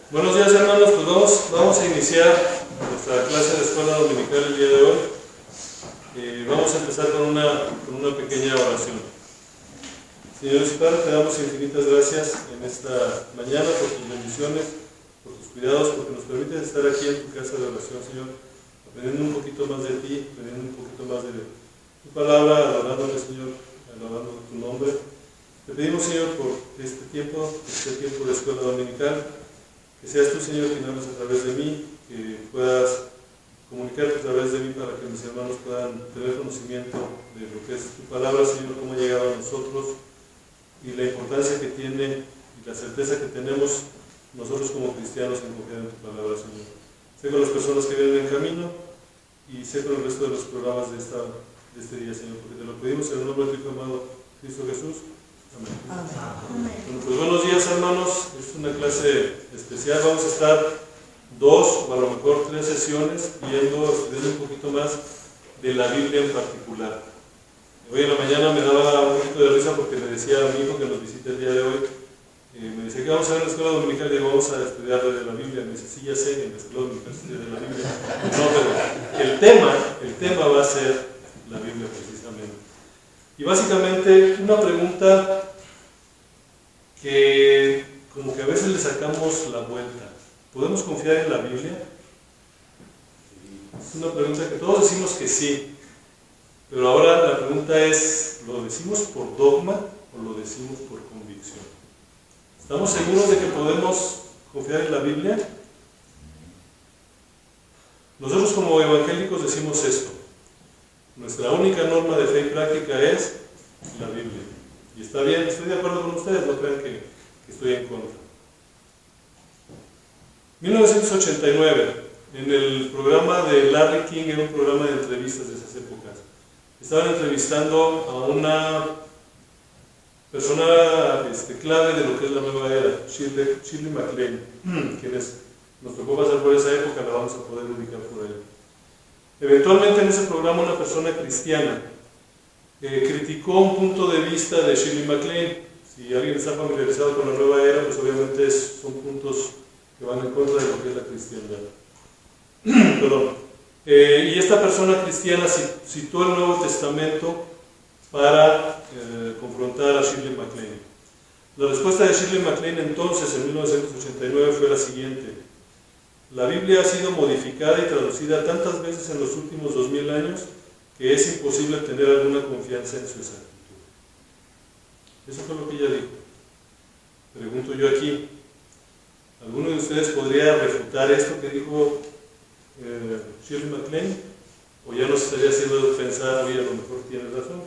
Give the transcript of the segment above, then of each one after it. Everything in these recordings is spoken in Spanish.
Buenos días, hermanos, pues vamos a iniciar nuestra clase de escuela dominical el día de hoy. Vamos a empezar con una pequeña oración. Señor y Padre, te damos infinitas gracias en esta mañana por tus bendiciones, por tus cuidados, porque nos permites estar aquí en tu casa de oración, Señor, aprendiendo un poquito más de ti, aprendiendo un poquito más de tu palabra, adorándote, Señor, alabando tu nombre. Te pedimos, Señor, por este tiempo de escuela dominical, que seas tú, Señor, quien hables a través de mí, que puedas comunicarte a través de mí para que mis hermanos puedan tener conocimiento de lo que es tu palabra, Señor, cómo ha llegado a nosotros y la importancia que tiene y la certeza que tenemos nosotros como cristianos en confiar en tu palabra, Señor. Sé con las personas que vienen en camino y sé con el resto de los programas de este día, Señor, porque te lo pedimos en el nombre de tu Hijo amado Cristo Jesús. Amén. Amén. Bueno, pues buenos días, hermanos. Es una clase especial. Vamos a estar 2 o a lo mejor 3 sesiones estudiando un poquito más de la Biblia en particular. Hoy en la mañana me daba un poquito de risa porque le decía a mi hijo que nos visita el día de hoy, me dice que vamos a ver en la escuela dominical y vamos a estudiar de la Biblia. Me dice, sí, ya sé, en la escuela dominical se estudia de la Biblia. No, pero el tema va a ser la Biblia precisamente. Y básicamente una pregunta que como que a veces le sacamos la vuelta. ¿Podemos confiar en la Biblia? Es una pregunta que todos decimos que sí, pero ahora la pregunta es, ¿lo decimos por dogma o lo decimos por convicción? ¿Estamos seguros de que podemos confiar en la Biblia? Nosotros como evangélicos decimos esto. Nuestra única norma de fe y práctica es la Biblia. Y está bien, estoy de acuerdo con ustedes, no crean que estoy en contra. 1989, en el programa de Larry King, era un programa de entrevistas de esas épocas. Estaban entrevistando a una persona clave de lo que es la nueva era, Shirley MacLaine, quienes nos tocó pasar por esa época, la vamos a poder ubicar por ahí. Eventualmente en ese programa una persona cristiana criticó un punto de vista de Shirley MacLaine. Si alguien está familiarizado con la nueva era, pues obviamente son puntos que van en contra de lo que es la cristiandad. Perdón. Y esta persona cristiana citó el Nuevo Testamento para confrontar a Shirley MacLaine. La respuesta de Shirley MacLaine entonces, en 1989, fue la siguiente: la Biblia ha sido modificada y traducida tantas veces en los últimos 2000 años que es imposible tener alguna confianza en su exactitud. Eso fue lo que ella dijo. Pregunto yo aquí, ¿alguno de ustedes podría refutar esto que dijo Shirley MacLaine? ¿O ya nos estaría haciendo pensar, oye, a lo mejor tiene razón?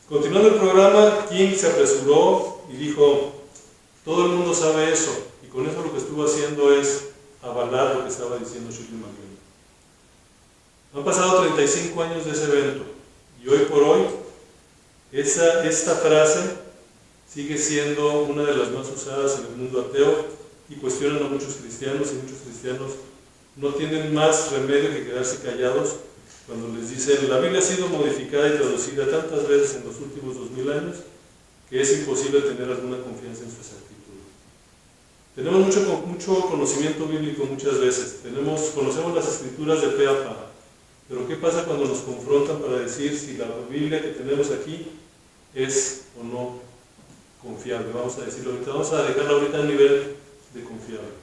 Continuando el programa, King se apresuró y dijo, todo el mundo sabe eso, y con eso lo que estuvo haciendo es avalar lo que estaba diciendo Shirley MacLaine. Han pasado 35 años de ese evento, y hoy por hoy, esta frase sigue siendo una de las más usadas en el mundo ateo, y cuestionan a muchos cristianos, y muchos cristianos no tienen más remedio que quedarse callados cuando les dicen, la Biblia ha sido modificada y traducida tantas veces en los últimos 2000 años que es imposible tener alguna confianza en su exactitud. Tenemos mucho conocimiento bíblico muchas veces, conocemos las escrituras de pe a pa, pero ¿qué pasa cuando nos confrontan para decir si la Biblia que tenemos aquí es o no confiable? Vamos a decirlo ahorita, vamos a dejarla ahorita a nivel de confiable.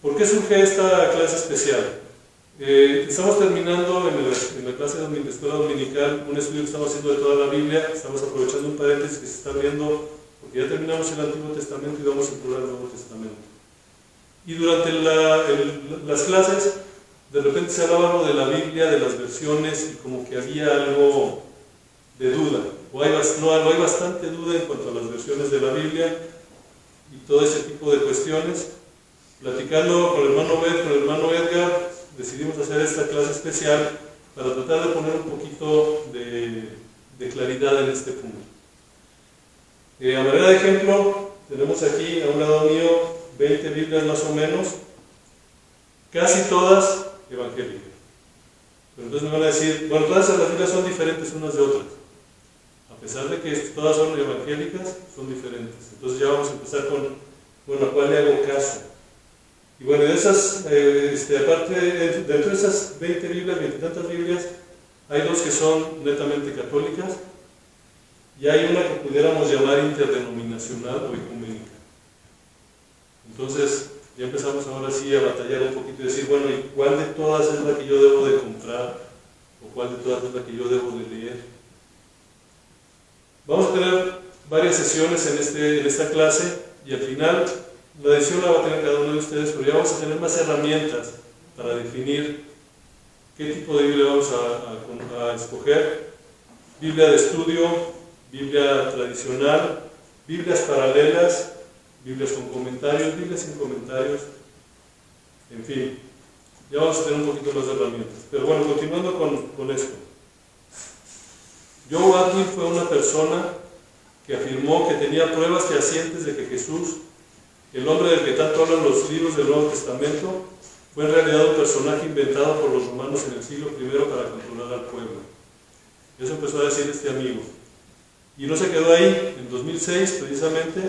¿Por qué surge esta clase especial? Estamos terminando en la clase de escuela dominical un estudio que estamos haciendo de toda la Biblia. Estamos aprovechando un paréntesis que se está abriendo porque ya terminamos el Antiguo Testamento y vamos a explorar el Nuevo Testamento. Y durante las clases de repente se hablaba de la Biblia, de las versiones, y como que había algo de duda, hay bastante duda en cuanto a las versiones de la Biblia y todo ese tipo de cuestiones. Platicando con el hermano Edgar, decidimos hacer esta clase especial para tratar de poner un poquito de claridad en este punto. A manera de ejemplo, tenemos aquí a un lado mío 20 Biblias más o menos, casi todas evangélicas. Pero entonces me van a decir, bueno, todas las Biblias son diferentes unas de otras. A pesar de que todas son evangélicas, son diferentes. Entonces ya vamos a empezar con bueno, ¿a cuál le hago caso? Y bueno, de esas, aparte, dentro de esas 20 Biblias, 20 y tantas Biblias, hay dos que son netamente católicas y hay una que pudiéramos llamar interdenominacional o ecuménica. Entonces, ya empezamos ahora sí a batallar un poquito y decir, bueno, ¿y cuál de todas es la que yo debo de comprar? ¿O cuál de todas es la que yo debo de leer? Vamos a tener varias sesiones en esta clase y al final la decisión la va a tener cada uno de ustedes, pero ya vamos a tener más herramientas para definir qué tipo de Biblia vamos a escoger. Biblia de estudio, Biblia tradicional, Biblias paralelas, Biblias con comentarios, Biblias sin comentarios, en fin, ya vamos a tener un poquito más de herramientas. Pero bueno, continuando con esto. Joe Atwill fue una persona que afirmó que tenía pruebas fehacientes de que Jesús, el hombre del que tanto hablan los libros del Nuevo Testamento, fue en realidad un personaje inventado por los romanos en el siglo I para controlar al pueblo. Eso empezó a decir este amigo. Y no se quedó ahí. En 2006, precisamente,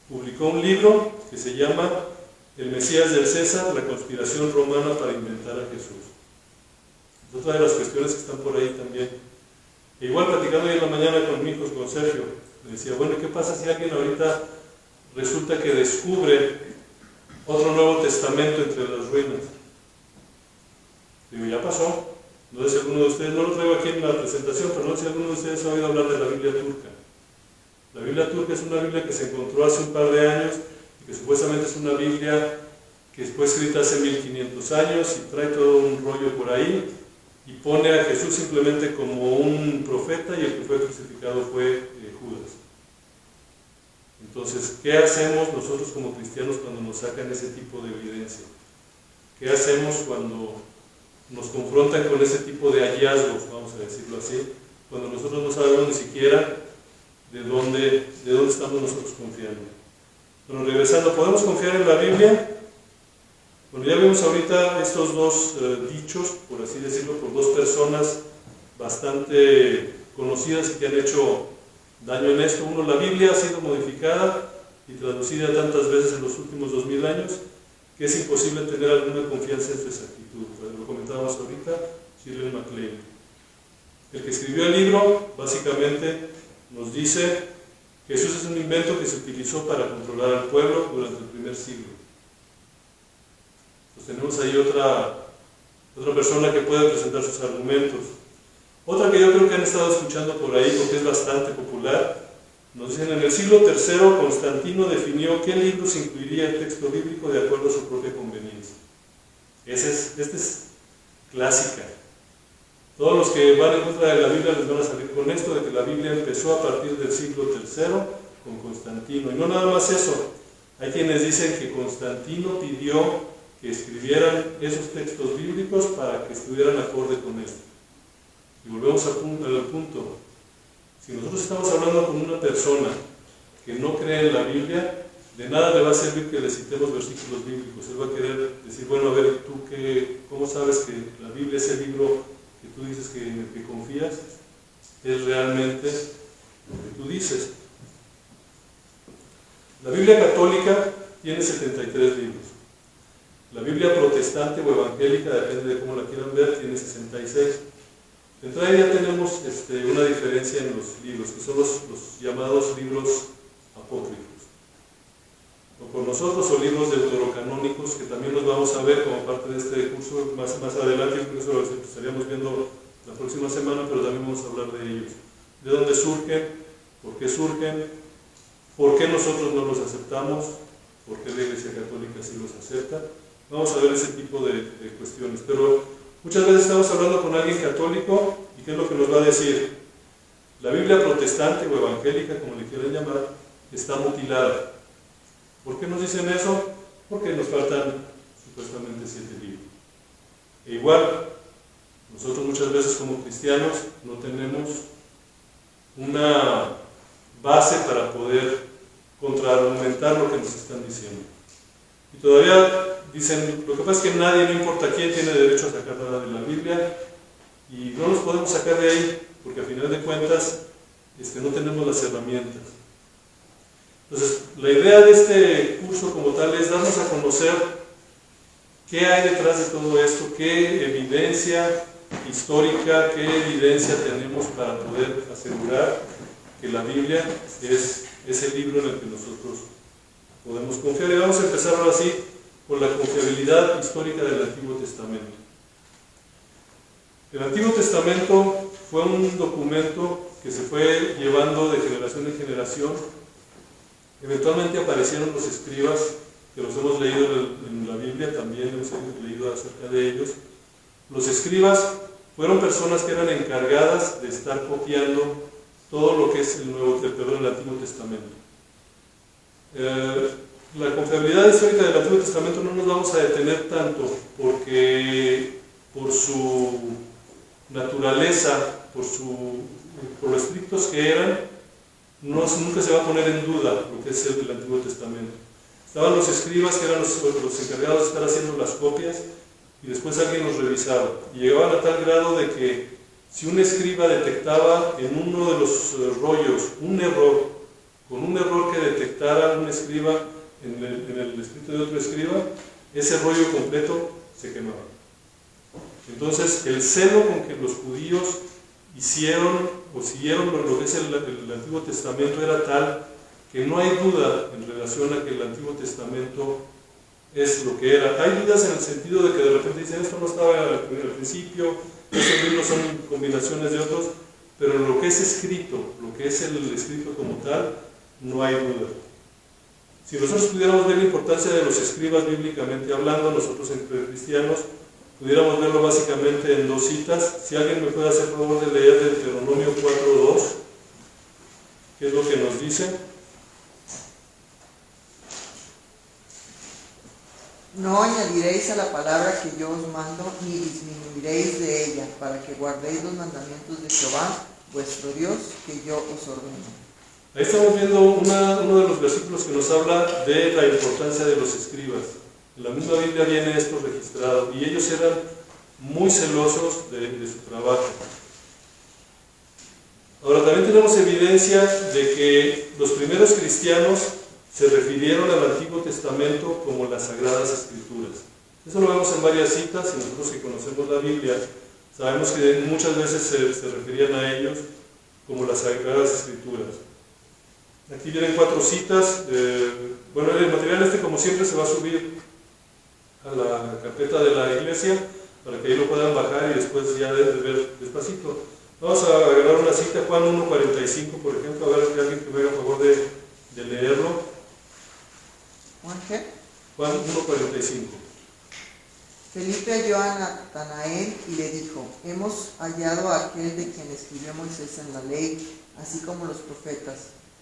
publicó un libro que se llama El Mesías del César, la conspiración romana para inventar a Jesús. Es otra de las cuestiones que están por ahí también. E igual platicando hoy en la mañana con mi hijo, con Sergio, le decía, bueno, ¿qué pasa si alguien ahorita resulta que descubre otro Nuevo Testamento entre las ruinas? Digo, ya pasó. No sé si alguno de ustedes, no lo traigo aquí en la presentación, pero no sé si alguno de ustedes ha oído hablar de la Biblia turca. La Biblia turca es una Biblia que se encontró hace un par de años y que supuestamente es una Biblia que fue escrita hace 1500 años y trae todo un rollo por ahí y pone a Jesús simplemente como un profeta y el que fue crucificado fue Judas. Entonces, ¿qué hacemos nosotros como cristianos cuando nos sacan ese tipo de evidencia? ¿Qué hacemos cuando nos confrontan con ese tipo de hallazgos, vamos a decirlo así, cuando nosotros no sabemos ni siquiera de dónde estamos nosotros confiando? Bueno, regresando, ¿podemos confiar en la Biblia? Bueno, ya vimos ahorita estos dos dichos, por así decirlo, por dos personas bastante conocidas y que han hecho daño en esto. Uno, la Biblia ha sido modificada y traducida tantas veces en los últimos 2000 años que es imposible tener alguna confianza en su exactitud. Lo comentábamos ahorita, Shirley MacLaine. El que escribió el libro, básicamente, nos dice que Jesús es un invento que se utilizó para controlar al pueblo durante el primer siglo. Pues tenemos ahí otra persona que puede presentar sus argumentos. Otra que yo creo que han estado escuchando por ahí porque es bastante popular, nos dicen, en el siglo III Constantino definió qué libros incluiría el texto bíblico de acuerdo a su propia conveniencia. Esta es clásica. Todos los que van en contra de la Biblia les van a salir con esto de que la Biblia empezó a partir del siglo III con Constantino. Y no nada más eso, hay quienes dicen que Constantino pidió que escribieran esos textos bíblicos para que estuvieran acorde con él. Y volvemos al punto. Si nosotros estamos hablando con una persona que no cree en la Biblia, de nada le va a servir que le citemos versículos bíblicos. Él va a querer decir, bueno, a ver, ¿tú cómo sabes que la Biblia, ese libro que tú dices en el que confías, es realmente lo que tú dices? La Biblia católica tiene 73 libros. La Biblia protestante o evangélica, depende de cómo la quieran ver, tiene 66. De entrada ya tenemos una diferencia en los libros, que son los llamados libros apócrifos. O por nosotros, o libros deuterocanónicos, que también los vamos a ver como parte de este curso más adelante, incluso lo estaríamos viendo la próxima semana, pero también vamos a hablar de ellos. De dónde surgen, por qué nosotros no los aceptamos, por qué la Iglesia Católica sí los acepta. Vamos a ver ese tipo de cuestiones, pero muchas veces estamos hablando con alguien católico y ¿qué es lo que nos va a decir? La Biblia protestante o evangélica, como le quieran llamar, está mutilada. ¿Por qué nos dicen eso? Porque nos faltan supuestamente 7 libros. E igual, nosotros muchas veces como cristianos no tenemos una base para poder contraargumentar lo que nos están diciendo. Y todavía dicen, lo que pasa es que nadie, no importa quién, tiene derecho a sacar nada de la Biblia y no nos podemos sacar de ahí porque a final de cuentas no tenemos las herramientas. Entonces, la idea de este curso como tal es darnos a conocer qué hay detrás de todo esto, qué evidencia histórica, qué evidencia tenemos para poder asegurar que la Biblia es el libro en el que nosotros podemos confiar. Y vamos a empezar ahora sí por la confiabilidad histórica del Antiguo Testamento. El Antiguo Testamento fue un documento que se fue llevando de generación en generación. Eventualmente aparecieron los escribas, que los hemos leído en la Biblia, también hemos leído acerca de ellos. Los escribas fueron personas que eran encargadas de estar copiando todo lo que es el Antiguo Testamento. La confiabilidad histórica del Antiguo Testamento no nos vamos a detener tanto, porque por su naturaleza, por lo estrictos que eran, nunca se va a poner en duda lo que es el Antiguo Testamento. Estaban los escribas, que eran los encargados de estar haciendo las copias, y después alguien los revisaba. Y llegaban a tal grado de que si un escriba detectaba en uno de los rollos un error, con un error que detectara un escriba en el escrito de otro escriba, ese rollo completo se quemaba. Entonces, el celo con que los judíos siguieron lo que es el Antiguo Testamento era tal que no hay duda en relación a que el Antiguo Testamento es lo que era. Hay dudas en el sentido de que de repente dicen esto no estaba al principio, estos libros son combinaciones de otros, pero lo que es escrito, lo que es el escrito como tal, no hay duda. Si nosotros pudiéramos ver la importancia de los escribas bíblicamente hablando, nosotros entre cristianos, pudiéramos verlo básicamente en dos citas. Si alguien me puede hacer el favor de leer Deuteronomio 4:2, ¿qué es lo que nos dice? No añadiréis a la palabra que yo os mando, ni disminuiréis de ella, para que guardéis los mandamientos de Jehová, vuestro Dios, que yo os ordeno. Ahí estamos viendo uno de los versículos que nos habla de la importancia de los escribas. En la misma Biblia viene esto registrado, y ellos eran muy celosos de su trabajo. Ahora, también tenemos evidencia de que los primeros cristianos se refirieron al Antiguo Testamento como las Sagradas Escrituras. Eso lo vemos en varias citas, y nosotros que conocemos la Biblia, sabemos que muchas veces se referían a ellos como las Sagradas Escrituras. Aquí vienen 4 citas. Bueno, el material como siempre se va a subir a la carpeta de la iglesia, para que ahí lo puedan bajar y después ya de ver despacito. Vamos a agarrar una cita, Juan 1:45, por ejemplo, a ver si alguien que me haga favor de leerlo. ¿Juan qué? Juan 1:45. Felipe halló a Natanael y le dijo: hemos hallado a aquel de quien escribió Moisés en la ley, así como los profetas,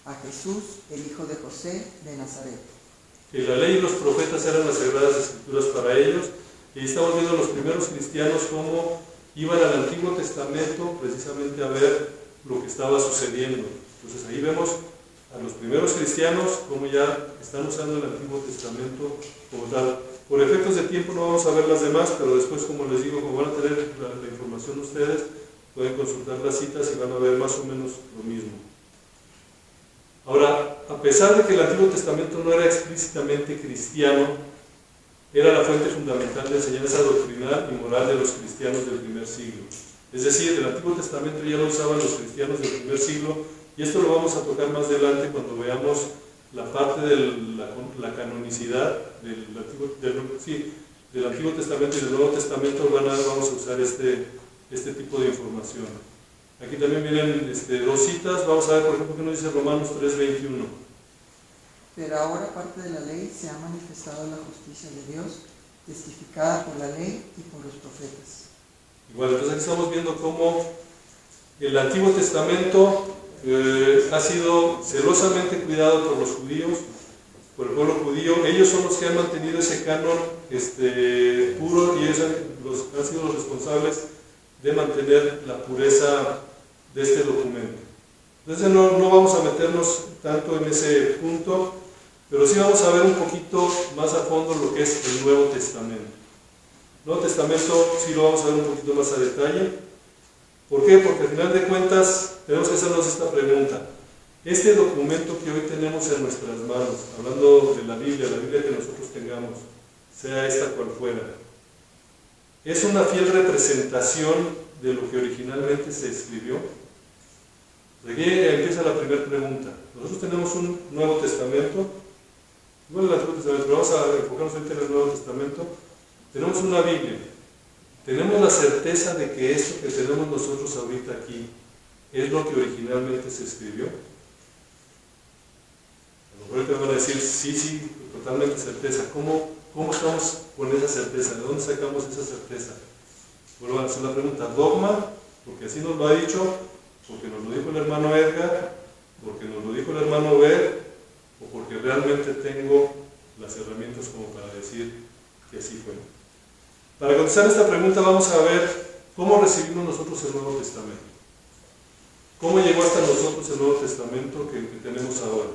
a Jesús, el hijo de José, de Nazaret. Que la ley y los profetas eran las Sagradas Escrituras para ellos, y estamos viendo a los primeros cristianos cómo iban al Antiguo Testamento precisamente a ver lo que estaba sucediendo. Entonces ahí vemos a los primeros cristianos cómo ya están usando el Antiguo Testamento como tal. Por efectos de tiempo no vamos a ver las demás, pero después, como les digo, como van a tener la información ustedes, pueden consultar las citas y van a ver más o menos lo mismo. Ahora, a pesar de que el Antiguo Testamento no era explícitamente cristiano, era la fuente fundamental de enseñanza doctrinal y moral de los cristianos del primer siglo. Es decir, el Antiguo Testamento ya lo usaban los cristianos del primer siglo, y esto lo vamos a tocar más adelante cuando veamos la parte de la canonicidad del Antiguo Testamento y del Nuevo Testamento. Vamos a usar este tipo de información. Aquí también vienen 2 citas. Vamos a ver, por ejemplo, qué nos dice Romanos 3:21. Pero ahora, parte de la ley, se ha manifestado la justicia de Dios, testificada por la ley y por los profetas. Igual, entonces aquí estamos viendo cómo el Antiguo Testamento ha sido celosamente cuidado por los judíos, por el pueblo judío. Ellos son los que han mantenido ese canon puro, y ellos han sido los responsables de mantener la pureza de este documento. Entonces no vamos a meternos tanto en ese punto, pero sí vamos a ver un poquito más a fondo lo que es el Nuevo Testamento. El Nuevo Testamento sí lo vamos a ver un poquito más a detalle. ¿Por qué? Porque al final de cuentas tenemos que hacernos esta pregunta: Este documento que hoy tenemos en nuestras manos, hablando de la Biblia que nosotros tengamos, sea esta cual fuera, ¿es una fiel representación de lo que originalmente se escribió? Aquí empieza la primera pregunta. Nosotros tenemos un Nuevo Testamento, igual el Antiguo Testamento, pero vamos a enfocarnos ahorita en el Nuevo Testamento. Tenemos una Biblia. Tenemos la certeza de que esto que tenemos nosotros ahorita aquí es lo que originalmente se escribió. A lo mejor te van a decir, sí, totalmente certeza. ¿Cómo estamos con esa certeza? ¿De dónde sacamos esa certeza? Vuelvo a hacer la pregunta, ¿dogma? Porque así nos lo ha dicho, porque nos lo dijo el hermano Edgar, porque nos lo dijo el hermano Ver, o porque realmente tengo las herramientas como para decir que así fue. Para contestar esta pregunta vamos a ver cómo recibimos nosotros el Nuevo Testamento. ¿Cómo llegó hasta nosotros el Nuevo Testamento que tenemos ahora?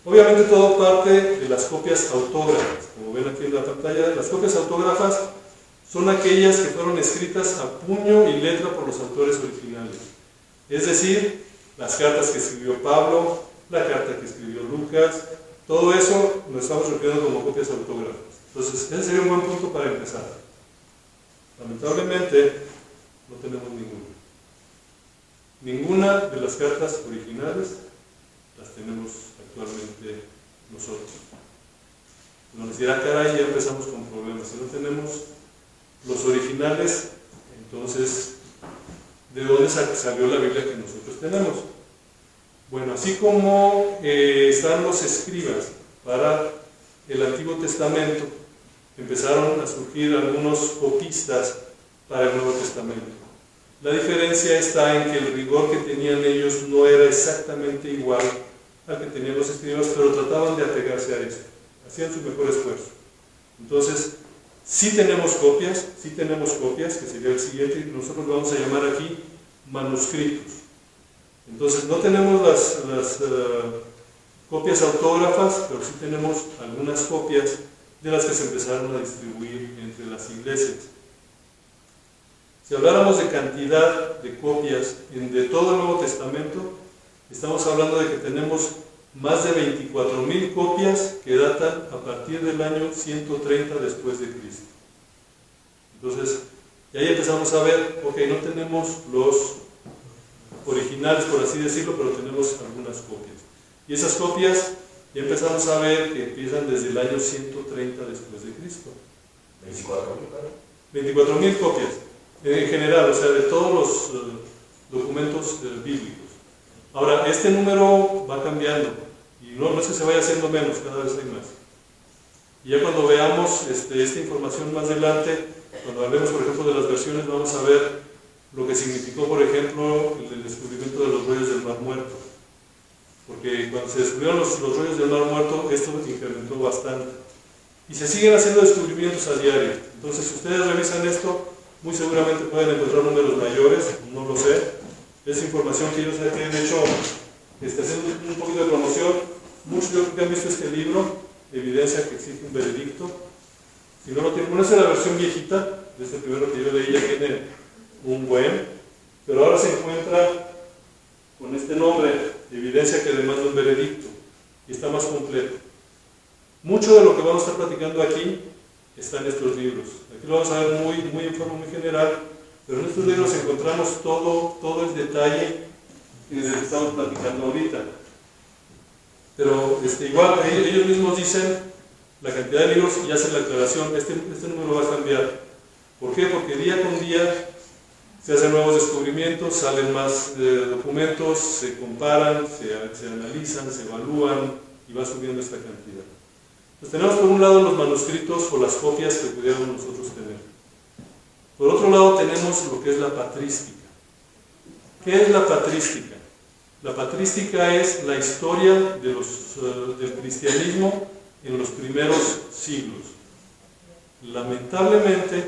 Obviamente todo parte de las copias autógrafas. Como ven aquí en la pantalla, las copias autógrafas son aquellas que fueron escritas a puño y letra por los autores originales. Es decir, las cartas que escribió Pablo, la carta que escribió Lucas, todo eso lo estamos refiriendo como copias autógrafas. Entonces, ese sería un buen punto para empezar. Lamentablemente, no tenemos ninguna. Ninguna de las cartas originales las tenemos actualmente nosotros. Nos decirá, caray, ya empezamos con problemas. Si no tenemos los originales, entonces, ¿de dónde salió la Biblia que nosotros tenemos? Bueno, así como están los escribas para el Antiguo Testamento, empezaron a surgir algunos copistas para el Nuevo Testamento. La diferencia está en que el rigor que tenían ellos no era exactamente igual al que tenían los escribas, pero trataban de apegarse a eso, hacían su mejor esfuerzo. Entonces, sí tenemos copias, que sería el siguiente, y nosotros lo vamos a llamar aquí manuscritos. Entonces, no tenemos las copias autógrafas, pero sí tenemos algunas copias de las que se empezaron a distribuir entre las iglesias. Si habláramos de cantidad de copias de todo el Nuevo Testamento, estamos hablando de que tenemos más de 24,000 copias que datan a partir del año 130 después de Cristo. Entonces, y ahí empezamos a ver, ok, no tenemos los originales, por así decirlo, pero tenemos algunas copias. Y esas copias ya empezamos a ver que empiezan desde el año 130 después de Cristo. 24,000 copias, en general, o sea, de todos los documentos bíblicos. Ahora, este número va cambiando, y no es que se vaya haciendo menos, cada vez hay más. Y ya cuando veamos esta información más adelante, cuando hablemos, por ejemplo, de las versiones, vamos a ver lo que significó, por ejemplo, el descubrimiento de los rollos del Mar Muerto. Porque cuando se descubrieron los rollos del Mar Muerto, esto incrementó bastante. Y se siguen haciendo descubrimientos a diario. Entonces, si ustedes revisan esto, muy seguramente pueden encontrar números mayores, no lo sé. Es información que yo saqué, de hecho, haciendo un poquito de promoción. Muchos yo creo que han visto este libro, Evidencia que existe un veredicto. Si no lo tienen, bueno, esa es la versión viejita, de este primero que yo leí, ya tiene un buen, pero ahora se encuentra con este nombre, Evidencia que demanda un veredicto, y está más completo. Mucho de lo que vamos a estar platicando aquí está en estos libros. Aquí lo vamos a ver muy en forma muy general, pero en estos libros encontramos todo el detalle del que estamos platicando ahorita. Pero igual, ellos mismos dicen la cantidad de libros y hacen la aclaración, este número va a cambiar. ¿Por qué? Porque día con día se hacen nuevos descubrimientos, salen más documentos, se comparan, se analizan, se evalúan y va subiendo esta cantidad. Pues tenemos por un lado los manuscritos o las copias que pudiéramos nosotros tener. Por otro lado tenemos lo que es la patrística. ¿Qué es la patrística? La patrística es la historia del cristianismo en los primeros siglos. Lamentablemente,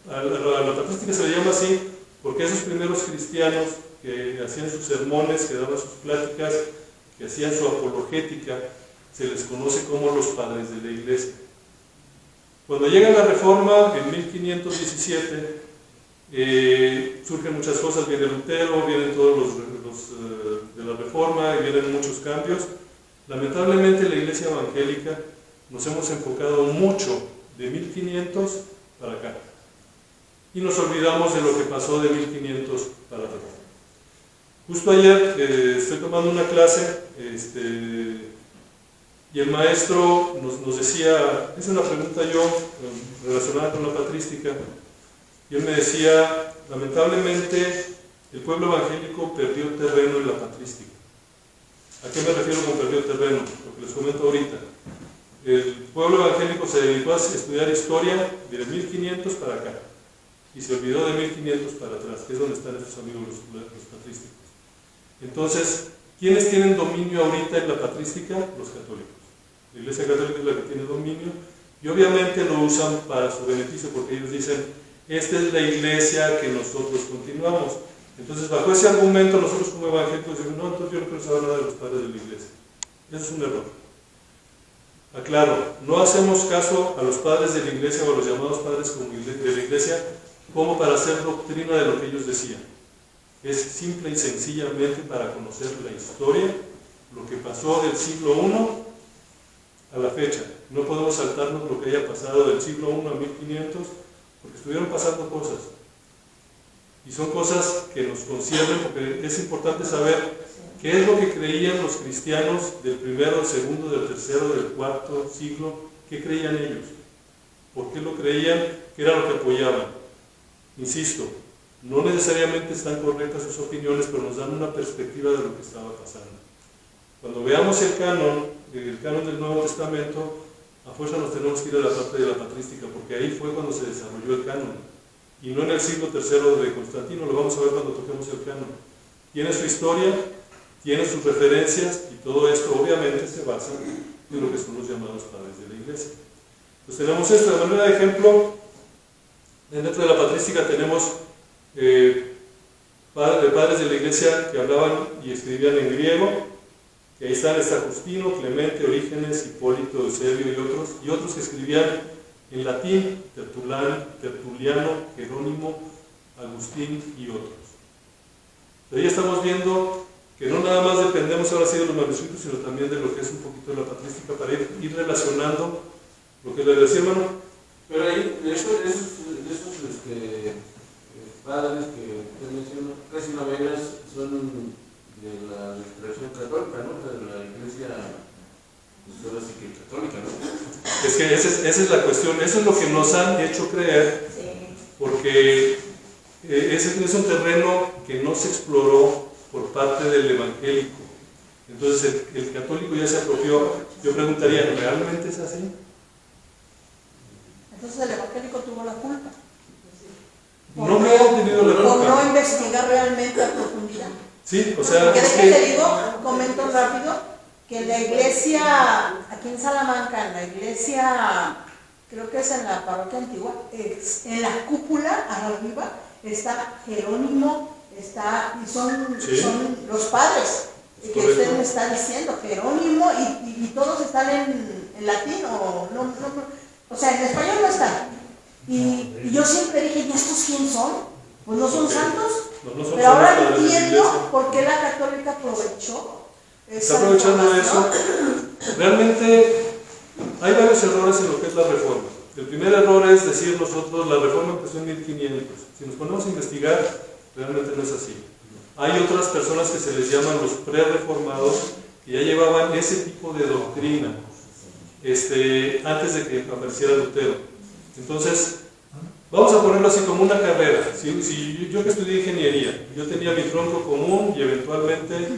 a la patrística se le llama así porque esos primeros cristianos que hacían sus sermones, que daban sus pláticas, que hacían su apologética, se les conoce como los padres de la iglesia. Cuando llega la Reforma, en 1517, surgen muchas cosas, viene Lutero, vienen todos de la Reforma y vienen muchos cambios. Lamentablemente la Iglesia evangélica nos hemos enfocado mucho de 1500 para acá y nos olvidamos de lo que pasó de 1500 para atrás. Justo ayer estoy tomando una clase y el maestro nos decía, hice una pregunta yo relacionada con la patrística, y él me decía, lamentablemente el pueblo evangélico perdió terreno en la patrística. ¿A qué me refiero con perdió terreno? Lo que les comento ahorita. El pueblo evangélico se dedicó a estudiar historia de 1500 para acá y se olvidó de 1500 para atrás, que es donde están estos amigos los patrísticos. Entonces, ¿quiénes tienen dominio ahorita en la patrística? Los católicos. La Iglesia Católica es la que tiene dominio y obviamente lo usan para su beneficio porque ellos dicen, esta es la iglesia que nosotros continuamos. Entonces, bajo ese argumento, nosotros como evangélicos decimos, no, entonces yo no quiero saber nada de los padres de la iglesia. Eso es un error. Aclaro, no hacemos caso a los padres de la iglesia o a los llamados padres de la iglesia como para hacer doctrina de lo que ellos decían. Es simple y sencillamente para conocer la historia, lo que pasó del siglo I a la fecha. No podemos saltarnos lo que haya pasado del siglo I a 1500, porque estuvieron pasando cosas. Y son cosas que nos conciernen, porque es importante saber qué es lo que creían los cristianos del primero, del segundo, del tercero, del cuarto siglo. ¿Qué creían ellos? ¿Por qué lo creían? ¿Qué era lo que apoyaban? Insisto, no necesariamente están correctas sus opiniones, pero nos dan una perspectiva de lo que estaba pasando. Cuando veamos el canon del Nuevo Testamento, a fuerza nos tenemos que ir a la parte de la patrística, porque ahí fue cuando se desarrolló el canon. Y no en el siglo III de Constantino, lo vamos a ver cuando toquemos el canon. Tiene su historia, tiene sus referencias, y todo esto obviamente se basa en lo que son los llamados padres de la iglesia. Entonces tenemos esto, de manera de ejemplo, dentro de la patrística tenemos padres de la iglesia que hablaban y escribían en griego, que ahí está Justino, Clemente, Orígenes, Hipólito, Eusebio y otros que escribían en latín, Tertuliano, Jerónimo, Agustín y otros. De ahí estamos viendo que no nada más dependemos ahora sí de los manuscritos, sino también de lo que es un poquito de la patrística para ir relacionando lo que le decía, hermano. Pero ahí, esos padres que usted menciona, casi la mayoría son de la tradición católica, ¿no? De la iglesia, pues ahora sí que católica, ¿no? Es que esa es la cuestión, eso es lo que nos han hecho creer, porque ese es un terreno que no se exploró por parte del evangélico. Entonces el católico ya se apropió. Yo preguntaría, ¿realmente es así? Entonces el evangélico tuvo la culpa. No me han tenido la culpa. Por no investigar realmente a profundidad. Sí, o sea, porque déjame te digo, comento rápido, que en la iglesia, aquí en Salamanca, en la iglesia, creo que es en la parroquia antigua, en la cúpula arriba está Jerónimo, y son los padres que usted me está diciendo, Jerónimo, y todos están en latín, o sea, en español no están. Y yo siempre dije, ¿y estos quién son? Pues no son santos. No son. Pero ahora entiendo por qué la católica aprovechó. Está aprovechando eso. Realmente hay varios errores en lo que es la reforma. El primer error es decir nosotros, la reforma empezó en 1500. Si nos ponemos a investigar, realmente no es así. Hay otras personas que se les llaman los pre-reformados, que ya llevaban ese tipo de doctrina antes de que apareciera Lutero. Entonces, vamos a ponerlo así como una carrera. Si yo que estudié ingeniería, yo tenía mi tronco común y eventualmente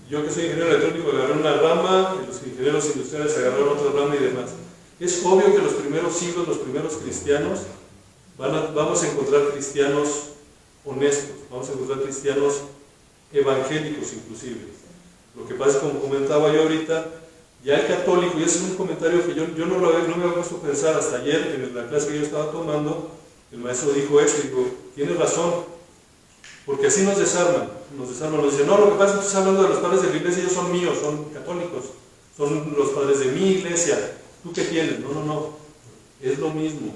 yo que soy ingeniero electrónico agarré una rama, y los ingenieros industriales agarraron otra rama y demás. Es obvio que los primeros siglos, los primeros cristianos, vamos a encontrar cristianos honestos, vamos a encontrar cristianos evangélicos inclusive. Lo que pasa es, como comentaba yo ahorita, ya el católico, y ese es un comentario que yo no me había puesto a pensar hasta ayer en la clase que yo estaba tomando, el maestro dijo esto, dijo, tiene razón, porque así nos desarman, nos dicen, no, lo que pasa es que estás hablando de los padres de la iglesia, ellos son míos, son católicos, son los padres de mi iglesia, ¿tú qué tienes? No, es lo mismo.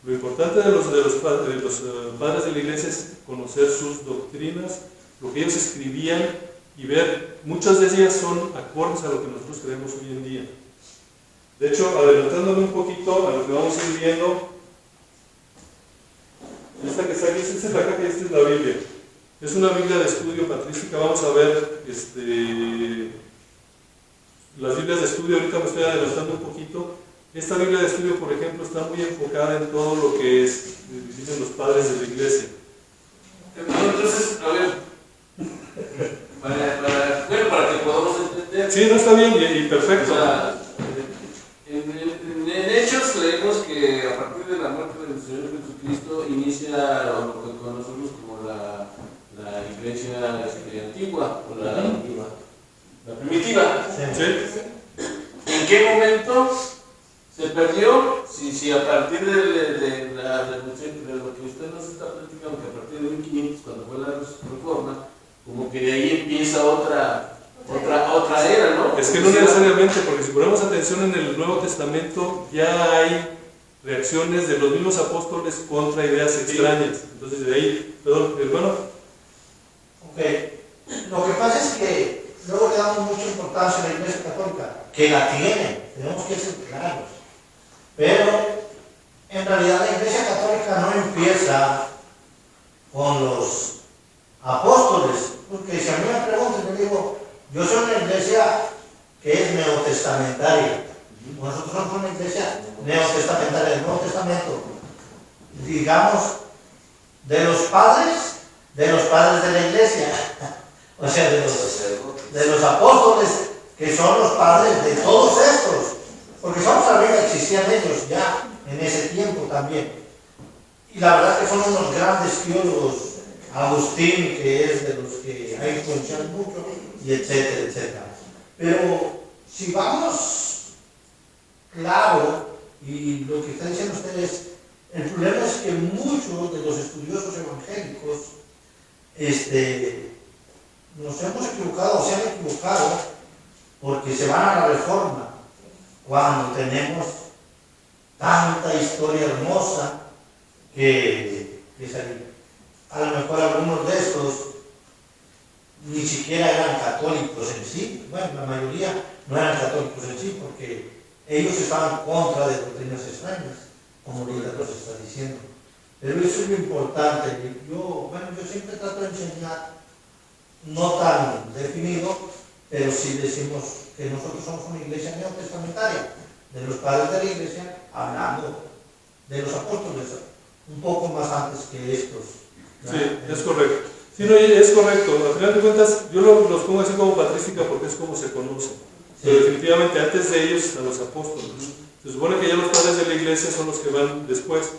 Lo importante de los padres de la iglesia es conocer sus doctrinas, lo que ellos escribían y ver, muchas de ellas son acordes a lo que nosotros creemos hoy en día. De hecho, adelantándome un poquito a lo que vamos a ir viendo, esta que está aquí, esta es la caja y esta es la Biblia. Es una Biblia de estudio patrística. Vamos a ver las Biblias de estudio. Ahorita me estoy adelantando un poquito. Esta Biblia de estudio, por ejemplo, está muy enfocada en todo lo que dicen los padres de la iglesia. Entonces, a ver, para que podamos entender. Sí, no, está bien y perfecto. O sea, en Hechos leemos que a partir de la muerte del Señor Jesucristo inicia lo que conocemos como la iglesia antigua, o la primitiva. ¿Sí? ¿En qué momento se perdió? Si a partir de la revolución, de lo que usted nos está platicando, que a partir de 1500, cuando fue la reforma, como que de ahí empieza otra era, ¿no? Es que no necesariamente, porque si ponemos atención en el Nuevo Testamento, ya hay reacciones de los mismos apóstoles contra ideas extrañas. Entonces, de ahí, perdón, hermano. Ok, lo que pasa es que luego le damos mucha importancia a la Iglesia Católica, que la tiene, tenemos que ser claros. Pero en realidad la Iglesia Católica no empieza con los apóstoles, porque si a mí me preguntan, yo digo, yo soy una iglesia que es neotestamentaria. Nosotros somos una iglesia neotestamentaria del Nuevo Testamento. Digamos, de los padres de la iglesia, o sea, de los apóstoles, que son los padres de todos estos, porque vamos a ver que existían ellos ya en ese tiempo también. Y la verdad que son unos grandes teólogos, Agustín, que es de los que ha influenciado mucho, y etcétera, etcétera. Pero si vamos claro, y lo que están diciendo ustedes, el problema es que muchos de los estudiosos evangélicos nos hemos equivocado, o se han equivocado, porque se van a la Reforma, cuando tenemos tanta historia hermosa que salir. A lo mejor algunos de estos ni siquiera eran católicos en sí. Bueno, la mayoría no eran católicos en sí, porque ellos estaban contra de doctrinas extrañas, como Lila los está diciendo. Pero eso es lo importante. Yo siempre trato de enseñar, no tan definido, pero sí decimos que nosotros somos una iglesia neotestamentaria, de los padres de la iglesia, hablando de los apóstoles, un poco más antes que estos. Sí, es correcto. Sí, no, es correcto. Al final de cuentas, yo los pongo así como patrística porque es como se conoce. Pero definitivamente antes de ellos a los apóstoles. Se supone que ya los padres de la iglesia son los que van después.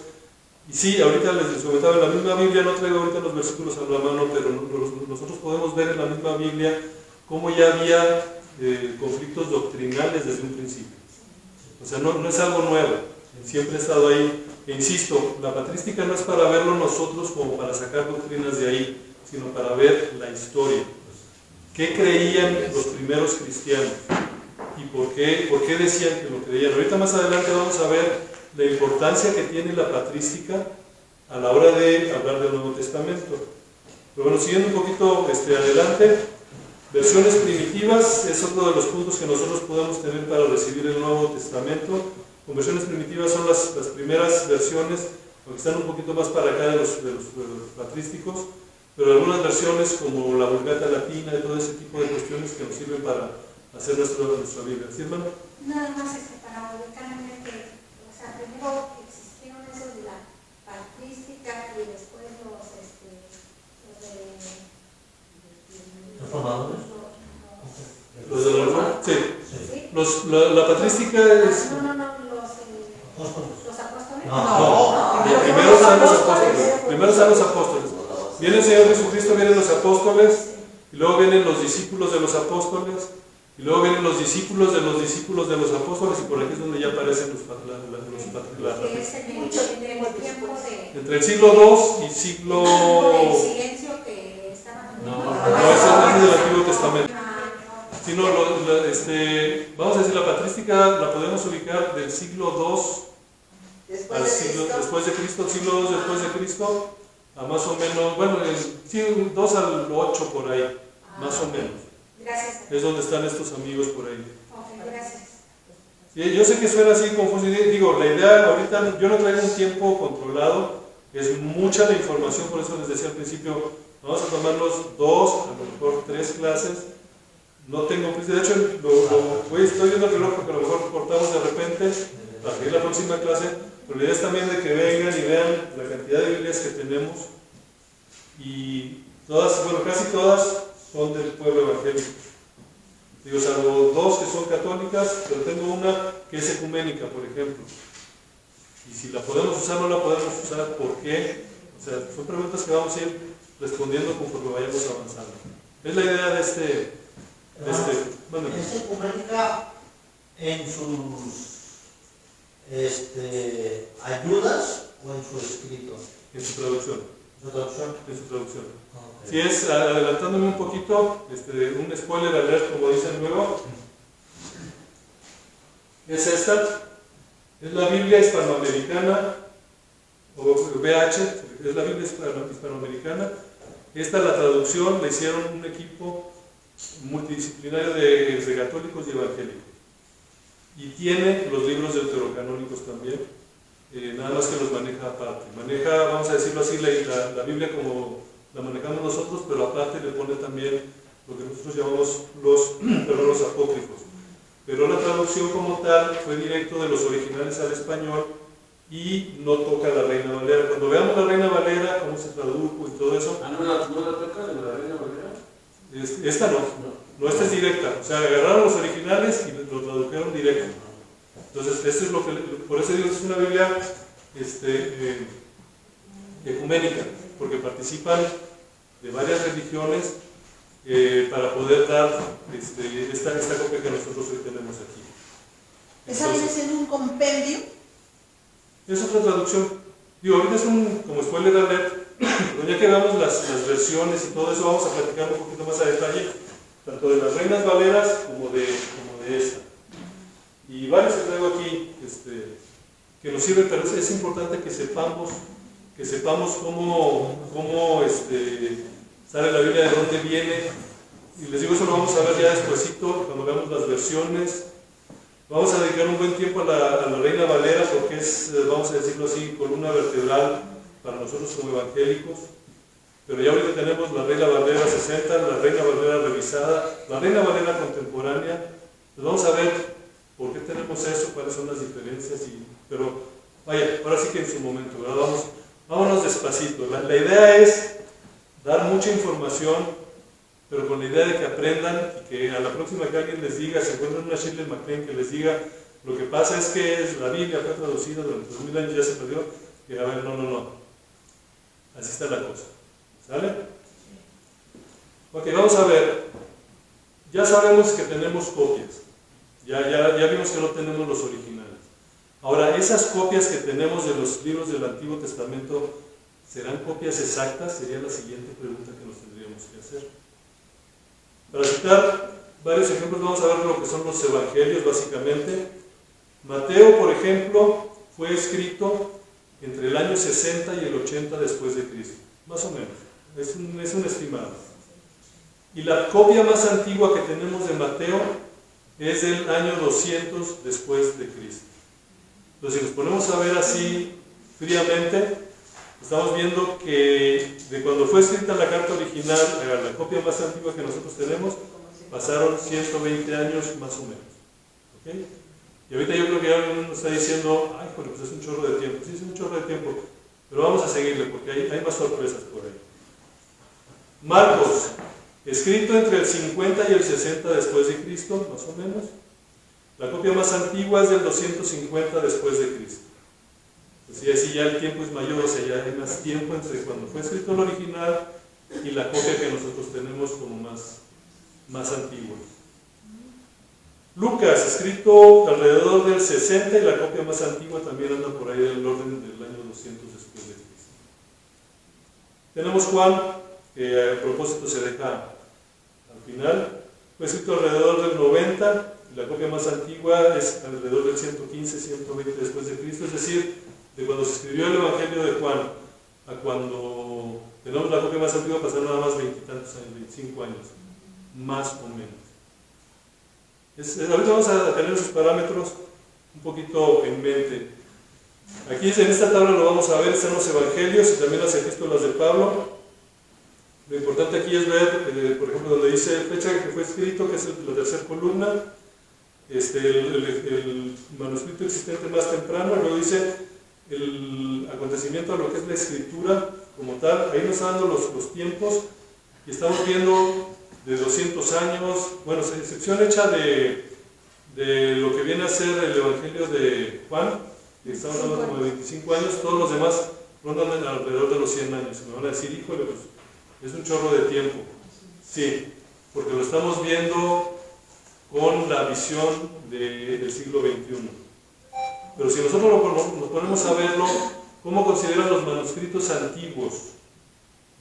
Y sí, ahorita les comentaba en la misma Biblia, no traigo ahorita los versículos a la mano, pero nosotros podemos ver en la misma Biblia cómo ya había conflictos doctrinales desde un principio. O sea, no es algo nuevo, siempre ha estado ahí. E insisto, la patrística no es para verlo nosotros como para sacar doctrinas de ahí, sino para ver la historia. ¿Qué creían los primeros cristianos? ¿Y por qué decían que lo creían? Ahorita más adelante vamos a ver la importancia que tiene la patrística a la hora de hablar del Nuevo Testamento. Pero bueno, siguiendo un poquito adelante, versiones primitivas es otro de los puntos que nosotros podemos tener para recibir el Nuevo Testamento. Con versiones primitivas son las primeras versiones, aunque están un poquito más para acá de los patrísticos, pero algunas versiones como la Vulgata Latina y todo ese tipo de cuestiones que nos sirven para hacer nuestra Biblia. ¿Sí, hermano? Nada más para ubicarme que, o sea, primero existieron esos de la patrística y después los de ¿Reformadores? ¿Los de la Reforma? Sí. ¿Sí? La patrística es... ¿Los apóstoles? No. Primero están los apóstoles. Primero están los apóstoles. Viene el Señor Jesucristo, vienen los apóstoles, y luego vienen los discípulos de los apóstoles, y luego vienen los discípulos de los discípulos de los apóstoles, y por aquí es donde ya aparecen los Que es el tiempo de... entre el siglo II y siglo... El silencio que estaban... No, ese es del Antiguo Testamento. Sino, vamos a decir, la patrística la podemos ubicar del siglo II al siglo después de Cristo, siglo II después de Cristo, a más o menos, bueno, sí, 2 al 8 por ahí, más o menos. Gracias. Es donde están estos amigos por ahí. Ok, gracias. Sí, yo sé que suena así confuso, digo, la idea ahorita, yo no traigo un tiempo controlado, es mucha la información, por eso les decía al principio, vamos a tomarnos 2, a lo mejor 3 clases, no tengo prisa, de hecho estoy viendo el reloj porque a lo mejor cortamos de repente, para seguir la próxima clase, pero la idea es también de que vengan y vean la cantidad de Biblias que tenemos, y todas, bueno, casi todas son del pueblo evangélico. Digo, salvo 2 que son católicas, pero tengo una que es ecuménica, por ejemplo. Y si la podemos usar o no la podemos usar, ¿por qué? O sea, son preguntas que vamos a ir respondiendo conforme vayamos avanzando. Es la idea de bueno, ¿Es ecuménica en sus ayudas o en su escrito? en su traducción. ¿Su traducción? En su traducción. Ok. Si es, adelantándome un poquito, un spoiler alert, como dicen luego, es esta. Es la Biblia hispanoamericana, o BH, es la Biblia hispanoamericana. Esta, la traducción, la hicieron un equipo multidisciplinario de católicos y evangélicos. Y tiene los libros deuterocanónicos también, nada más que los maneja aparte. Maneja, vamos a decirlo así, la Biblia como la manejamos nosotros, pero aparte le pone también lo que nosotros llamamos los apócrifos. Pero la traducción como tal fue directo de los originales al español y no toca la Reina Valera. Cuando veamos la Reina Valera, cómo se tradujo y todo eso. ¿No la toca de la Reina Valera? Esta no, esta es directa. O sea, agarraron los originales y lo tradujeron directo. Entonces, esto es lo que, por eso digo, es una Biblia ecuménica, porque participan de varias religiones para poder dar esta copia que nosotros hoy tenemos aquí. ¿Esa viene siendo un compendio? Es otra traducción. Digo, ahorita es como spoiler alert, pero ya que veamos las versiones y todo eso, vamos a platicar un poquito más a detalle, tanto de las Reinas Valeras como de esta. Y varios que traigo aquí, que nos sirven, pero es importante que sepamos cómo sale la Biblia, de dónde viene. Y les digo, eso lo vamos a ver ya despuesito, cuando veamos las versiones. Vamos a dedicar un buen tiempo a la Reina Valera, porque es, vamos a decirlo así, columna vertebral para nosotros como evangélicos. Pero ya ahorita tenemos la Reina Valera 60, la Reina Valera revisada, la Reina Valera contemporánea. Pues vamos a ver por qué tenemos eso, cuáles son las diferencias. Pero vaya, ahora sí que en su momento, ¿verdad? Vámonos despacito. La idea es dar mucha información, pero con la idea de que aprendan y que a la próxima que alguien les diga, se encuentren una Shirley MacLaine que les diga, lo que pasa es que la Biblia fue traducida durante 2000 años, ya se perdió, que a ver, no. Así está la cosa. ¿Sale? Ok, vamos a ver. Ya sabemos que tenemos copias. Ya vimos que no tenemos los originales. Ahora, esas copias que tenemos de los libros del Antiguo Testamento, ¿serán copias exactas? Sería la siguiente pregunta que nos tendríamos que hacer. Para citar varios ejemplos, vamos a ver lo que son los evangelios, básicamente. Mateo, por ejemplo, fue escrito entre el año 60 y el 80 después de Cristo, más o menos. Es un estimado. Y la copia más antigua que tenemos de Mateo es del año 200 después de Cristo. Entonces, si nos ponemos a ver así fríamente, estamos viendo que de cuando fue escrita la carta original a la copia más antigua que nosotros tenemos, pasaron 120 años más o menos. ¿Okay? Y ahorita yo creo que alguien nos está diciendo, ay, pues es un chorro de tiempo. Sí, es un chorro de tiempo, pero vamos a seguirle porque hay más sorpresas por ahí. Marcos, escrito entre el 50 y el 60 después de Cristo, más o menos. La copia más antigua es del 250 después de Cristo. Pues así ya el tiempo es mayor, o sea, ya hay más tiempo entre cuando fue escrito el original y la copia que nosotros tenemos como más antigua. Lucas, escrito alrededor del 60 y la copia más antigua también anda por ahí del orden del año 200 después de Cristo. Tenemos Juan, que a propósito se deja al final, fue escrito alrededor del 90 y la copia más antigua es alrededor del 115, 120 después de Cristo, es decir, de cuando se escribió el Evangelio de Juan a cuando Tenemos la copia más antigua, pasaron nada más 20 y tantos años, 25 años, más o menos. Ahorita vamos a tener esos parámetros un poquito en mente. Aquí en esta tabla lo vamos a ver, están los evangelios y también las epístolas de Pablo. Lo importante aquí es ver, por ejemplo, donde dice fecha en que fue escrito, que es la tercera columna, el manuscrito existente más temprano, luego dice el acontecimiento de lo que es la escritura como tal. Ahí nos está dando los tiempos y estamos viendo de 200 años, bueno, excepción hecha de lo que viene a ser el Evangelio de Juan, que estamos hablando como de 25 años, todos los demás rondan alrededor de los 100 años. Me van a decir, híjole, pues es un chorro de tiempo. Sí, porque lo estamos viendo con la visión del siglo XXI. Pero si nosotros nos ponemos a verlo, ¿cómo consideran los manuscritos antiguos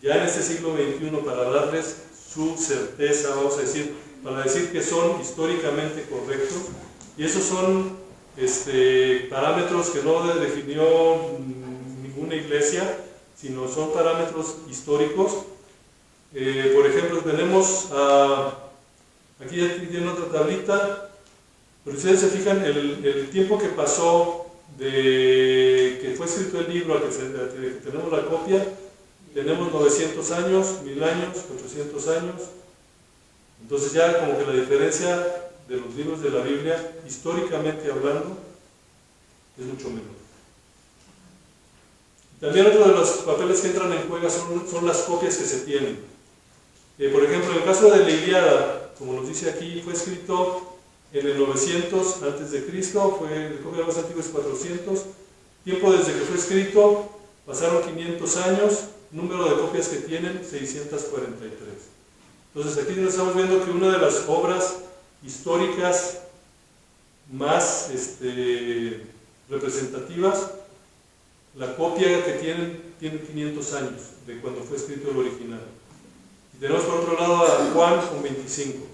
ya en este siglo XXI para darles su certeza, vamos a decir, para decir que son históricamente correctos? Y esos son parámetros que no definió ninguna iglesia, sino son parámetros históricos. Por ejemplo, tenemos aquí tienen otra tablita, pero ustedes se fijan el tiempo que pasó de que fue escrito el libro a que tenemos la copia. Tenemos 900 años, 1000 años, 800 años. Entonces ya como que la diferencia de los libros de la Biblia, históricamente hablando, es mucho menor. También otro de los papeles que entran en juego son las copias que se tienen. Por ejemplo, en el caso de la Ilíada, como nos dice aquí, fue escrito en el 900 a.C., la copia más antigua es 400. Tiempo desde que fue escrito, pasaron 500 años, número de copias que tienen, 643. Entonces aquí estamos viendo que una de las obras históricas más representativas, la copia que tiene 500 años de cuando fue escrito el original. Y tenemos por otro lado a Juan con 25.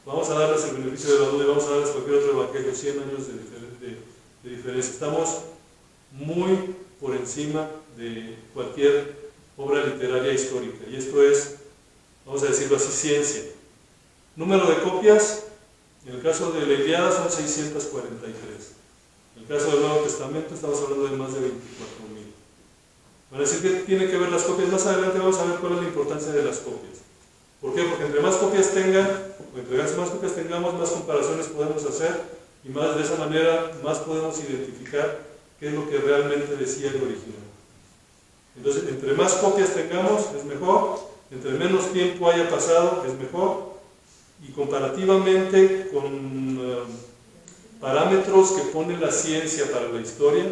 Vamos a darles el beneficio de la duda y vamos a darles cualquier otro evangelio, 100 años de diferencia. Estamos muy por encima de cualquier obra literaria histórica. Y esto es, vamos a decirlo así, ciencia. Número de copias, en el caso de la Ilíada son 643. En el caso del Nuevo Testamento estamos hablando de más de 24.000. Van a decir que tiene que ver las copias. Más adelante vamos a ver cuál es la importancia de las copias. ¿Por qué? Porque entre más copias tengan, o entre más copias tengamos, más comparaciones podemos hacer y más de esa manera más podemos identificar qué es lo que realmente decía el original. Entonces, entre más copias tengamos es mejor, entre menos tiempo haya pasado es mejor, y comparativamente con parámetros que pone la ciencia para la historia,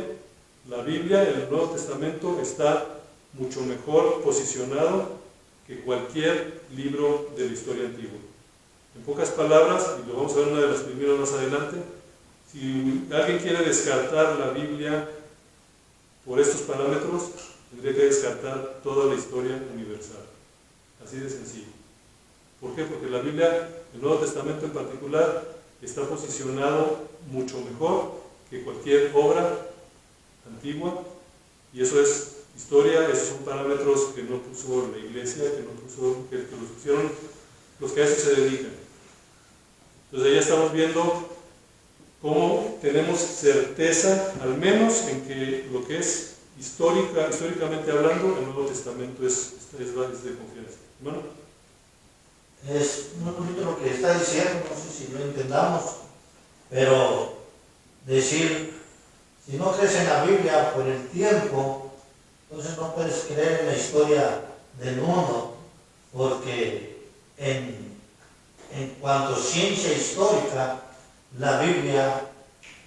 la Biblia, el Nuevo Testamento, está mucho mejor posicionado que cualquier libro de la historia antigua. En pocas palabras, y lo vamos a ver en una de las primeras más adelante, si alguien quiere descartar la Biblia por estos parámetros, tendría que descartar toda la historia universal. Así de sencillo. ¿Por qué? Porque la Biblia, el Nuevo Testamento en particular, está posicionado mucho mejor que cualquier obra antigua, y eso es historia, esos son parámetros que no puso la iglesia, que los pusieron los que a eso se dedican. Entonces ahí estamos viendo cómo tenemos certeza, al menos en que lo que es históricamente hablando, el Nuevo Testamento es de confianza. ¿Bueno? Es muy bonito lo que está diciendo, no sé si lo entendamos, pero decir, si no crees en la Biblia por el tiempo, entonces no puedes creer en la historia del mundo, porque en cuanto a ciencia histórica, la Biblia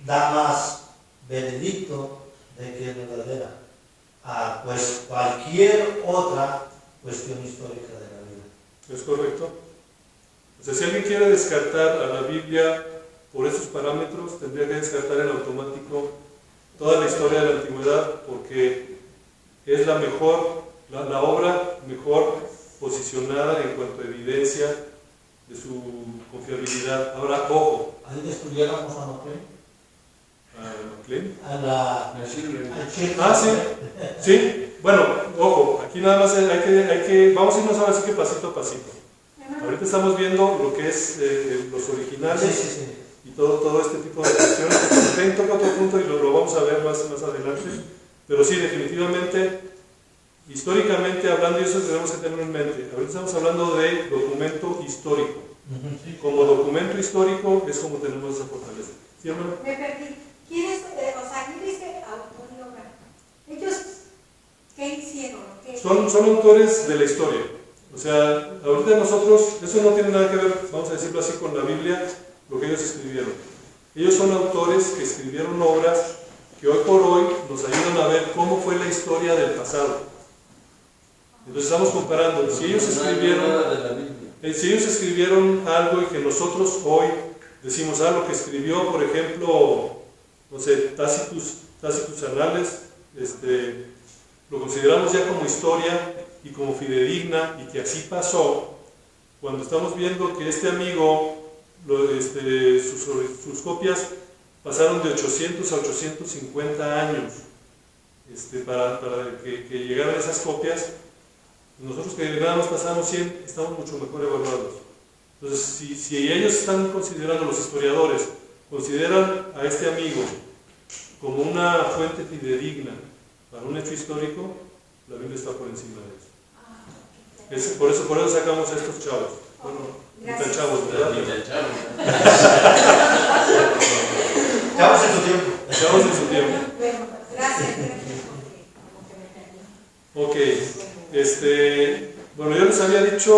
da más veredicto de que es verdadera a pues cualquier otra cuestión histórica de la Biblia. ¿Es correcto? O sea, si alguien quiere descartar a la Biblia por esos parámetros, tendría que descartar en automático toda la historia de la antigüedad, porque es la mejor, la obra mejor posicionada en cuanto a evidencia de su confiabilidad. Ahora, ojo. ¿Ahí estudiáramos a McLean? ¿A McLean? A la... Chile. Ah, sí. Sí. Bueno, ojo, aquí Aquí nada más vamos a irnos ahora sí que pasito a pasito. Ahorita estamos viendo lo que es los originales y todo este tipo de cuestiones. También toca otro punto y lo vamos a ver más adelante. Pero sí, definitivamente, históricamente hablando, y eso tenemos que tenerlo en mente. Ahorita estamos hablando de documento histórico. Como documento histórico es como tenemos esa fortaleza. ¿Sí, hermano? Me perdí. ¿Quién es? O sea, aquí dice autor y obra. ¿Ellos qué hicieron? Son autores de la historia. O sea, ahorita nosotros, eso no tiene nada que ver, vamos a decirlo así, con la Biblia, lo que ellos escribieron. Ellos son autores que escribieron obras que hoy por hoy nos ayudan a ver cómo fue la historia del pasado. Entonces estamos comparando, si ellos escribieron algo y que nosotros hoy decimos, lo que escribió, por ejemplo, no sé, Tácitus Anales, lo consideramos ya como historia y como fidedigna y que así pasó, cuando estamos viendo que este amigo, sus copias pasaron de 800 a 850 años para que llegaran esas copias, nosotros que nada más pasamos 100 estamos mucho mejor evaluados. Entonces, si ellos están considerando, los historiadores, consideran a este amigo como una fuente fidedigna para un hecho histórico, la Biblia está por encima de eso. Por eso sacamos a estos chavos. Bueno, ni tan chavos, ¿verdad? Ni tan chavos. Chavos en su tiempo. Chavos en su tiempo. Bueno, gracias. Ok. Bueno, yo les había dicho,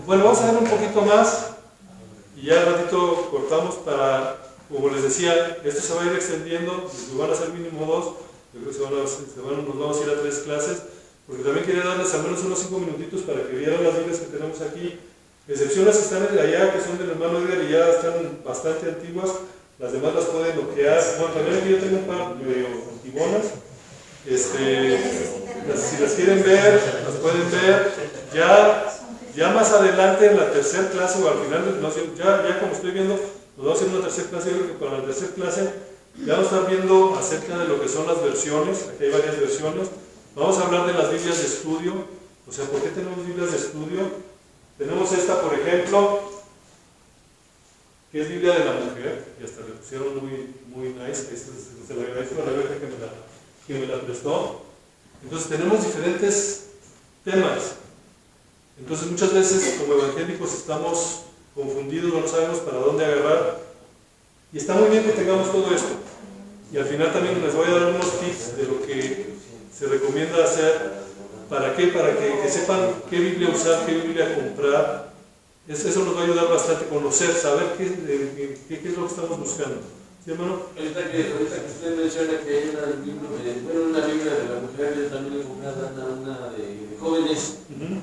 bueno, vamos a ver un poquito más y ya al ratito cortamos para, como les decía, esto se va a ir extendiendo, van a ser mínimo 2, yo creo que nos vamos a ir a 3 clases, porque también quería darles al menos unos 5 minutitos para que vieran las Biblias que tenemos aquí, excepción las que están allá, que son del hermano Edgar y ya están bastante antiguas, las demás las pueden bloquear. Bueno, también aquí yo tengo un par medio antiguonas. Si las quieren ver, las pueden ver. Ya más adelante en la tercera clase o al final, ya como estoy viendo, nos vamos a hacer una tercera clase. Yo creo que para la tercera clase ya vamos a estar viendo acerca de lo que son las versiones. Aquí hay varias versiones. Vamos a hablar de las Biblias de estudio. O sea, ¿por qué tenemos Biblias de estudio? Tenemos esta, por ejemplo, que es Biblia de la Mujer, y hasta le pusieron muy nice. Se la agradezco a Rebeca que me la prestó. Entonces tenemos diferentes temas. Entonces muchas veces como evangélicos estamos confundidos, no sabemos para dónde agarrar. Y está muy bien que tengamos todo esto. Y al final también les voy a dar unos tips de lo que se recomienda hacer. ¿Para qué? Para que sepan qué Biblia usar, qué Biblia comprar. Eso nos va a ayudar bastante a conocer, saber qué es lo que estamos buscando. ¿Sí, hermano? Ahorita que usted menciona que hay una Biblia de la mujer, yo también he comprado una de jóvenes,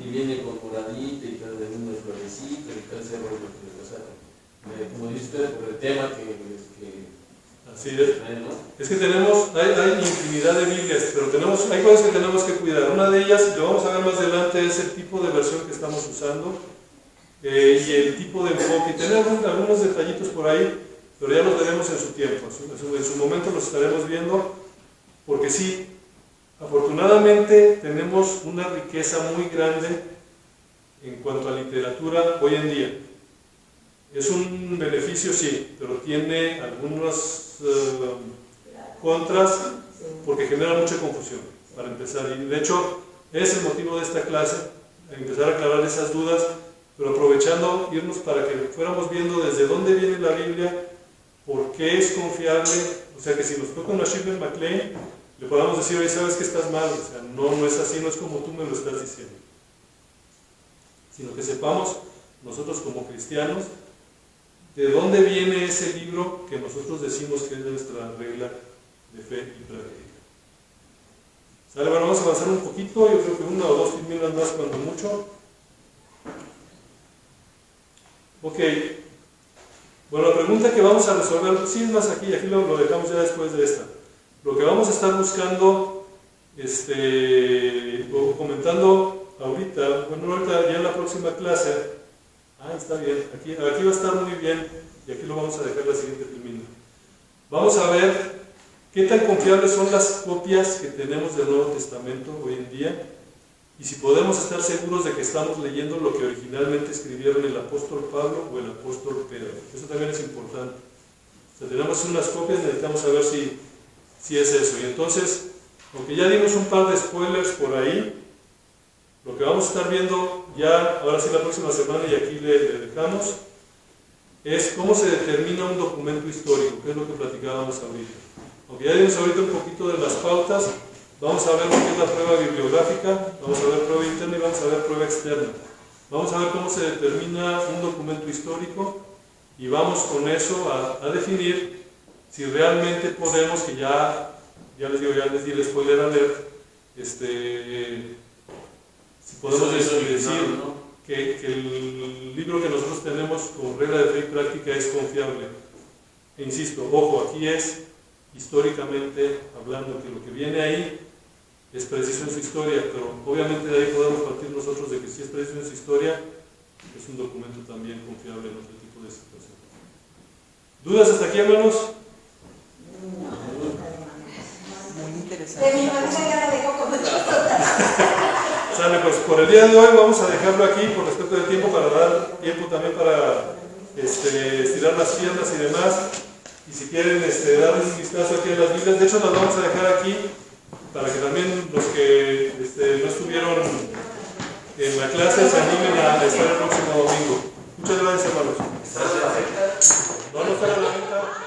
y viene con moradita y todo, de unos florecitos y todo ese rollo. O sea, como dice usted, por el tema que así es. ¿No? Es que hay infinidad de Biblias, pero hay cosas que tenemos que cuidar. Una de ellas, lo vamos a ver más adelante, es el tipo de versión que estamos usando y el tipo de enfoque. Tenemos algunos detallitos por ahí, pero ya los veremos en su tiempo. En su momento los estaremos viendo, porque sí, afortunadamente tenemos una riqueza muy grande en cuanto a literatura hoy en día. Es un beneficio, sí, pero tiene algunas contras porque genera mucha confusión, para empezar. Y de hecho, es el motivo de esta clase, empezar a aclarar esas dudas, pero aprovechando, irnos para que fuéramos viendo desde dónde viene la Biblia, por qué es confiable. O sea, que si nos toca una Shirley MacLaine, le podamos decir, oye, sabes que estás mal. O sea, no es así, no es como tú me lo estás diciendo. Sino que sepamos, nosotros como cristianos, de dónde viene ese libro que nosotros decimos que es nuestra regla de fe y práctica. ¿Sale? Bueno, vamos a avanzar un poquito, yo creo que 1 o 2 filminas más cuando mucho. Ok. Bueno, la pregunta que vamos a resolver, sí es más aquí lo dejamos ya después de esta. Lo que vamos a estar buscando, o comentando ahorita, ya en la próxima clase. Está bien, aquí va a estar muy bien y aquí lo vamos a dejar la siguiente filmina. Vamos a ver qué tan confiables son las copias que tenemos del Nuevo Testamento hoy en día y si podemos estar seguros de que estamos leyendo lo que originalmente escribieron el apóstol Pablo o el apóstol Pedro. Eso también es importante. Si tenemos unas copias, necesitamos saber si es eso. Y entonces, aunque ya dimos un par de spoilers por ahí, lo que vamos a estar viendo ya, ahora sí la próxima semana, y aquí le dejamos, es cómo se determina un documento histórico, que es lo que platicábamos ahorita. Aunque ya dimos ahorita un poquito de las pautas, vamos a ver lo que es la prueba bibliográfica, vamos a ver prueba interna y vamos a ver prueba externa. Vamos a ver cómo se determina un documento histórico y vamos con eso a definir si realmente podemos, que ya les digo, ya les di el spoiler alert, si podemos decir que el libro que nosotros tenemos como regla de fe y práctica es confiable. E insisto, ojo, aquí es históricamente hablando, que lo que viene ahí es preciso en su historia, pero obviamente de ahí podemos partir nosotros de que si es preciso en su historia, es un documento también confiable en otro tipo de situaciones. ¿Dudas hasta aquí, hermanos? Muy interesante. De mi manera ya la dejo como Sale, pues por el día de hoy vamos a dejarlo aquí por respeto del tiempo, para dar tiempo también para estirar las piernas y demás. Y si quieren dar un vistazo aquí en las Biblias, de hecho las vamos a dejar aquí para que también los que no estuvieron en la clase se animen a estar el próximo domingo. Muchas gracias, hermanos. No está en la venta.